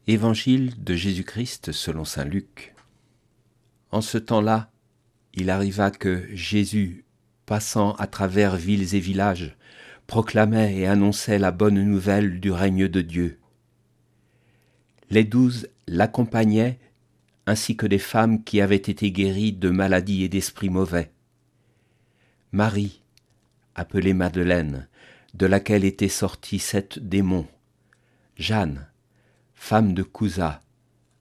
Évangile de Jésus-Christ selon saint Luc. En ce temps-là, il arriva que Jésus, passant à travers villes et villages, proclamait et annonçait la bonne nouvelle du règne de Dieu. Les 12 l'accompagnaient, ainsi que des femmes qui avaient été guéries de maladies et d'esprits mauvais. Marie, appelée Madeleine, de laquelle étaient sortis 7 démons. Jeanne, femme de Cousa,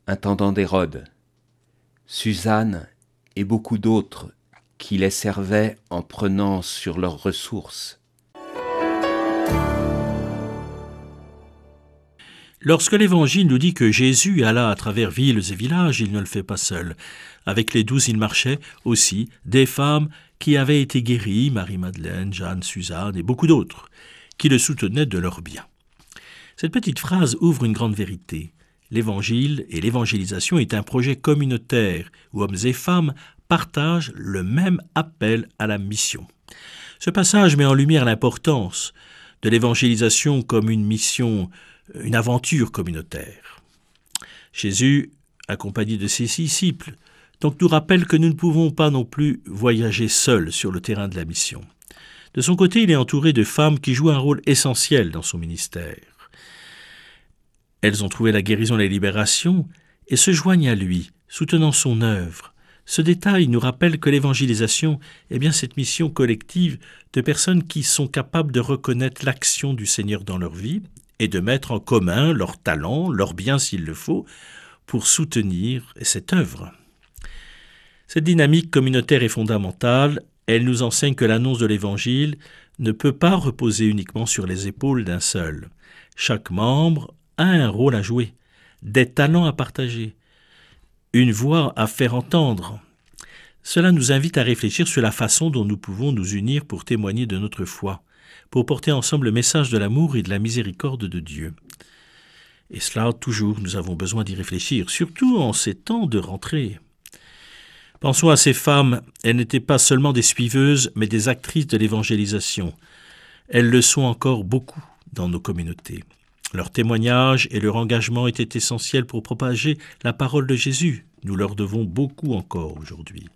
intendant d'Hérode. Suzanne et beaucoup d'autres qui les servaient en prenant sur leurs ressources. Lorsque l'Évangile nous dit que Jésus alla à travers villes et villages, il ne le fait pas seul. Avec les 12, il marchait aussi des femmes qui avaient été guéries, Marie-Madeleine, Jeanne, Suzanne et beaucoup d'autres, qui le soutenaient de leur bien. Cette petite phrase ouvre une grande vérité. L'Évangile et l'évangélisation est un projet communautaire où hommes et femmes partagent le même appel à la mission. Ce passage met en lumière l'importance de l'évangélisation comme une mission, une aventure communautaire. Jésus, accompagné de ses disciples, donc nous rappelle que nous ne pouvons pas non plus voyager seuls sur le terrain de la mission. De son côté, il est entouré de femmes qui jouent un rôle essentiel dans son ministère. Elles ont trouvé la guérison et la libération et se joignent à lui, soutenant son œuvre. Ce détail nous rappelle que l'évangélisation est bien cette mission collective de personnes qui sont capables de reconnaître l'action du Seigneur dans leur vie et de mettre en commun leurs talents, leurs biens s'il le faut, pour soutenir cette œuvre. Cette dynamique communautaire est fondamentale. Elle nous enseigne que l'annonce de l'Évangile ne peut pas reposer uniquement sur les épaules d'un seul. Chaque membre a un rôle à jouer, des talents à partager, une voix à faire entendre. Cela nous invite à réfléchir sur la façon dont nous pouvons nous unir pour témoigner de notre foi, pour porter ensemble le message de l'amour et de la miséricorde de Dieu. Et cela, toujours, nous avons besoin d'y réfléchir, surtout en ces temps de rentrée. Pensons à ces femmes, elles n'étaient pas seulement des suiveuses, mais des actrices de l'évangélisation. Elles le sont encore beaucoup dans nos communautés. Leur témoignage et leur engagement étaient essentiels pour propager la parole de Jésus. Nous leur devons beaucoup encore aujourd'hui.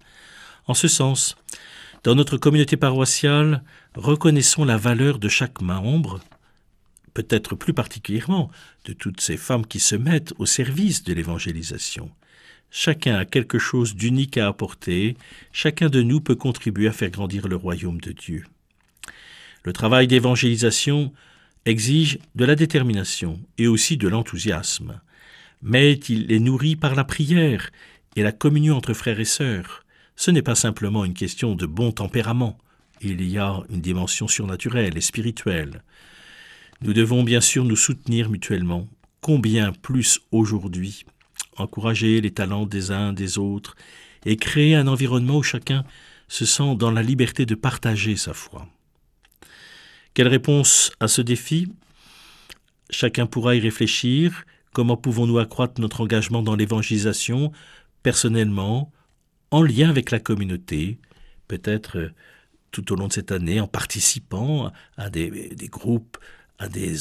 En ce sens, dans notre communauté paroissiale, reconnaissons la valeur de chaque membre, peut-être plus particulièrement de toutes ces femmes qui se mettent au service de l'évangélisation. Chacun a quelque chose d'unique à apporter, chacun de nous peut contribuer à faire grandir le royaume de Dieu. Le travail d'évangélisation exige de la détermination et aussi de l'enthousiasme, mais il est nourri par la prière et la communion entre frères et sœurs. Ce n'est pas simplement une question de bon tempérament, il y a une dimension surnaturelle et spirituelle. Nous devons bien sûr nous soutenir mutuellement, combien plus aujourd'hui, encourager les talents des uns des autres et créer un environnement où chacun se sent dans la liberté de partager sa foi. Quelle réponse à ce défi ? Chacun pourra y réfléchir. Comment pouvons-nous accroître notre engagement dans l'évangélisation, personnellement, en lien avec la communauté, peut-être tout au long de cette année, en participant à des groupes, à des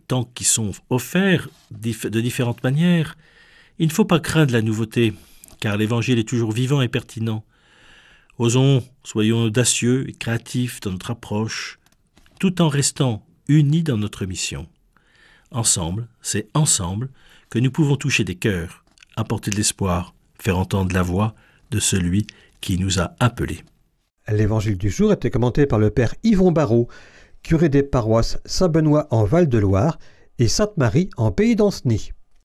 temps qui sont offerts de différentes manières. Il ne faut pas craindre la nouveauté, car l'Évangile est toujours vivant et pertinent. Osons, soyons audacieux et créatifs dans notre approche, tout en restant unis dans notre mission. Ensemble, c'est ensemble que nous pouvons toucher des cœurs, apporter de l'espoir, faire entendre la voix de celui qui nous a appelés. L'évangile du jour était commenté par le père Yvon Barrault, curé des paroisses Saint-Benoît en Val-de-Loire et Sainte-Marie en Pays d'Ancenis.